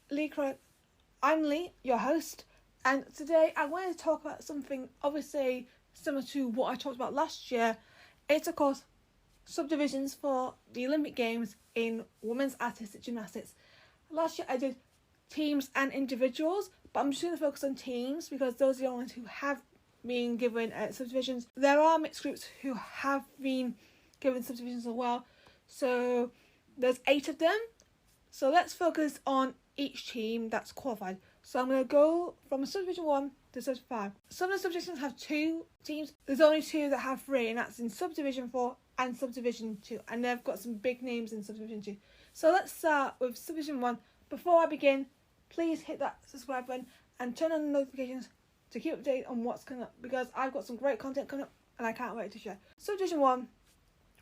Lee Craig. I'm Lee, your host, and today I wanted to talk about something obviously similar to what I talked about last year. It's of course subdivisions for the Olympic Games in women's artistic gymnastics. Last year I did teams and individuals, but I'm just going to focus on teams because those are the only ones who have been given subdivisions. There are mixed groups who have been given subdivisions as well, so there's 8 of them. So let's focus on each team that's qualified. So I'm going to go from subdivision 1 to subdivision 5. Some of the subdivisions have 2 teams. There's only 2 that have 3, and that's in subdivision 4 and subdivision 2, and they've got some big names in subdivision 2. So let's start with subdivision 1. Before I begin, please hit that subscribe button and turn on the notifications to keep updated on what's coming up, because I've got some great content coming up and I can't wait to share. Subdivision 1,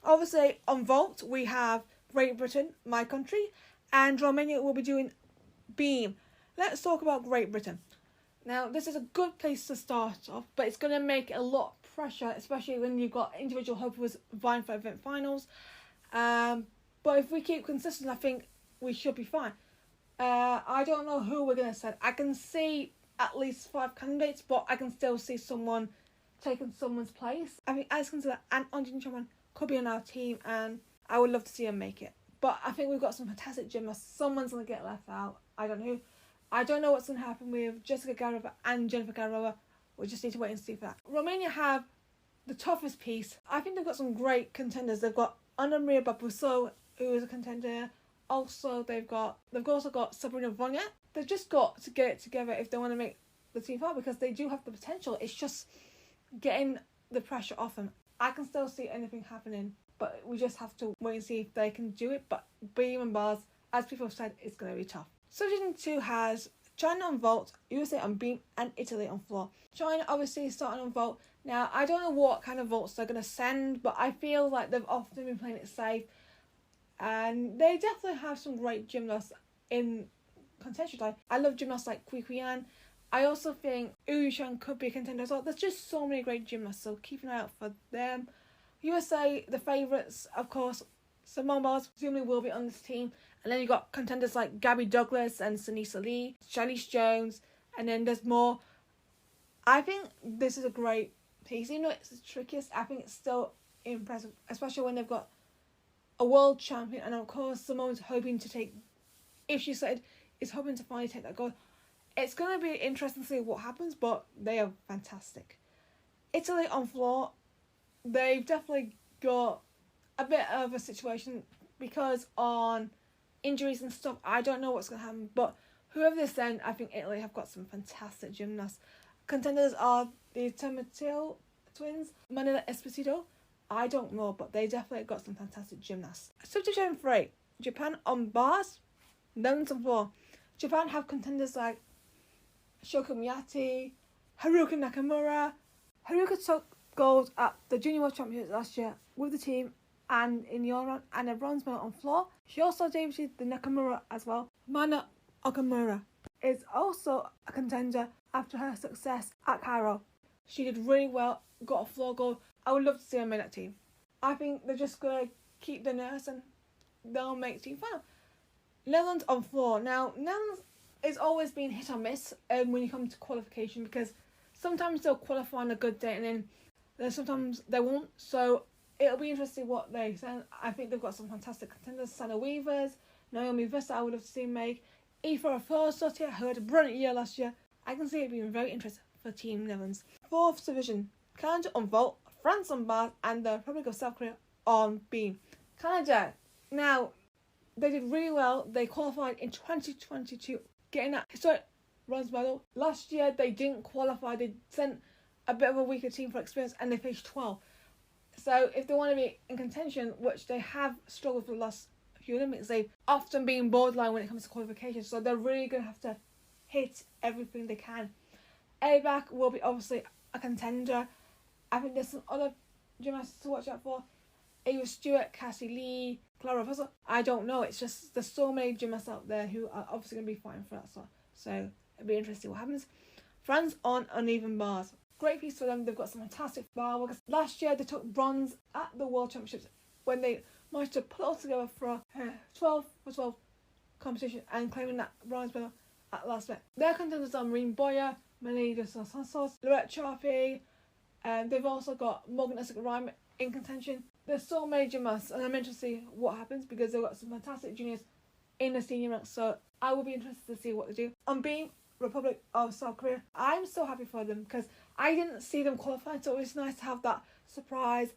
obviously on vault we have Great Britain, my country, and Romania will be doing beam. Let's talk about Great Britain. Now this is a good place to start off, but it's going to make a lot of pressure, especially when you've got individual hopers vying for event finals. But if we keep consistent, I think we should be fine. I don't know who we're going to send. I can see at least 5 candidates, but I can still see someone taking someone's place. I think Alex Consider and Anjin Chaman could be on our team, and I would love to see them make it. But I think we've got some fantastic gymnasts. Someone's going to get left out. I don't know who. I don't know what's going to happen with Jessica Garova and Jennifer Garova. We just need to wait and see for that. Romania have the toughest piece. I think they've got some great contenders. They've got Ana Maria Babuso, who is a contender. Also, they've also got Sabrina Vonia. They've just got to get it together if they want to make the team far, because they do have the potential. It's just getting the pressure off them. I can still see anything happening, but we just have to wait and see if they can do it. But beam and bars, as people have said, it's going to be tough. Subdivision 2 has China on vault, USA on beam, and Italy on floor. China obviously is starting on vault. Now, I don't know what kind of vaults they're going to send, but I feel like they've often been playing it safe. And they definitely have some great gymnasts in contention. I love gymnasts like Kui Kuyan. I also think Uyushan could be a contender as well. There's just so many great gymnasts, so keep an eye out for them. USA, the favourites, of course, Simone Biles presumably will be on this team. And then you've got contenders like Gabby Douglas and Sunisa Lee, Charlize Jones, and then there's more. I think this is a great piece. Even though it's the trickiest, I think it's still impressive, especially when they've got a world champion, and of course Simone's hoping to take, if she said, is hoping to finally take that gold. It's going to be interesting to see what happens, but they are fantastic. Italy on floor, they've definitely got a bit of a situation because on injuries and stuff, I don't know what's going to happen, but whoever they send, I think Italy have got some fantastic gymnasts. Contenders are the Tomatillo twins, Manila Esposito. I don't know, but they definitely got some fantastic gymnasts. Subdivision 3, Japan on bars, Netherlands on floor. Japan have contenders like Shoko Miyati, Haruka Nakamura. Haruka took gold at the Junior World Championships last year with the team and in the all-round, and a bronze medal on floor. She also debuted the Nakamura as well. Mana Okamura is also a contender after her success at Cairo. She did really well, got a floor gold. I would love to see her make that team. I think they're just going to keep the nurse and they'll make team final. Netherlands on floor. Now, Netherlands is always been hit or miss when you come to qualification, because sometimes they'll qualify on a good day and then sometimes they won't. So it'll be interesting what they send. I think they've got some fantastic contenders. Sana Weavers, Naomi Vista, I would have seen make. Aoife Forsottir, who had a brilliant year last year. I can see it being very interesting for Team Netherlands. 4th division, Canada on vault, France on bars, and the Republic of South Korea on beam. Canada, now, they did really well. They qualified in 2022, getting that historic bronze medal. Last year, they didn't qualify. They sent a bit of a weaker team for experience, and they finished 12. So if they want to be in contention, which they have struggled for the last few Olympics, they've often been borderline when it comes to qualification. So they're really going to have to hit everything they can. ABAC will be obviously a contender. I think there's some other gymnasts to watch out for. Ava Stewart, Cassie Lee, Clara Russell. I don't know. It's just there's so many gymnasts out there who are obviously going to be fighting for that slot. So it'll be interesting what happens. France on uneven bars. Great piece for them. They've got some fantastic bar workers. Last year they took bronze at the World Championships when they managed to put it all together for 12 for 12 competition and claiming that bronze medal at last minute. Their contenders are Marine Boyer, Melanie de Santos, Lorette Charpy, and they've also got Morgan Essex-Rhyme in contention. There's so many gymnasts, and I'm interested to see what happens because they've got some fantastic juniors in the senior ranks, so I will be interested to see what they do. On being Republic of South Korea, I'm so happy for them because I didn't see them qualify, so it's nice to have that surprise.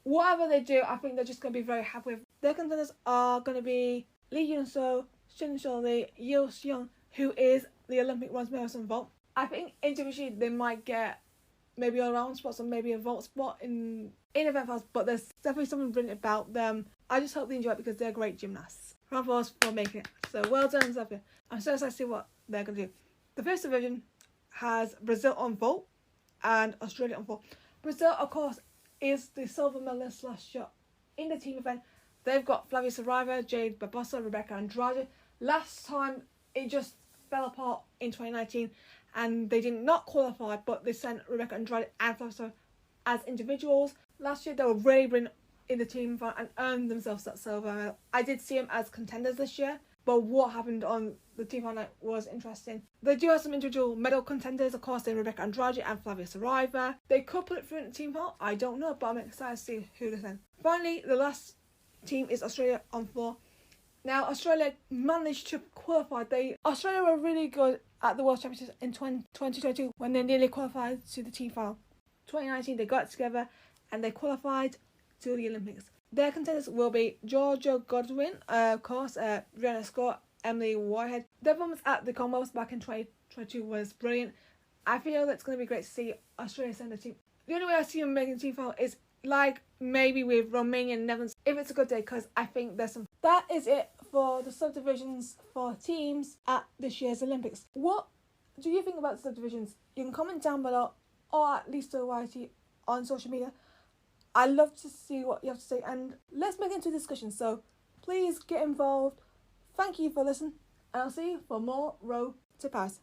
Whatever they do, I think they're just going to be very happy with. Their contenders are going to be Lee Yun-soo, Shin Shirley, Yeo Seong, who is the Olympic bronze medalist in vault. I think individually they might get maybe all round spots or maybe a vault spot in event finals, but there's definitely something brilliant about them. I just hope they enjoy it because they're great gymnasts. Round of applause for making it. So well done, Sophia. I'm so excited to see what they're going to do. The first division has Brazil on vault and Australia on vault. Brazil, of course, is the silver medalist last year in the team event. They've got Flavia Saraiva, Jade Barbosa, Rebecca Andrade. Last time it just fell apart in 2019 and they did not qualify, but they sent Rebecca Andrade and Flavia Saraiva as individuals. Last year they were really brilliant in the team event and earned themselves that silver medal. I did see them as contenders this year, but what happened on the team event was interesting. They do have some individual medal contenders, of course, in Rebecca Andrade and Flavia Saraiva. They could put it through in the team event, I don't know, but I'm excited to see who they send. Finally, the last team is Australia on 4. Now, Australia managed to qualify. Australia were really good at the World Championships in 2022 when they nearly qualified to the team final. 2019, they got together and they qualified to the Olympics. Their contenders will be Georgia Godwin, of course, Rihanna Scott, Emily Whitehead. Their performance at the Commonwealth back in 2022 was brilliant. I feel it's going to be great to see Australia send the team. The only way I see them making the team final is like maybe with Romania and Netherlands if it's a good day, because I think there's some. That is it for the subdivisions for teams at this year's Olympics. What do you think about the subdivisions? You can comment down below or at least write it on social media. I love to see what you have to say and let's make it into a discussion. So please get involved. Thank you for listening and I'll see you for more Road to Paris.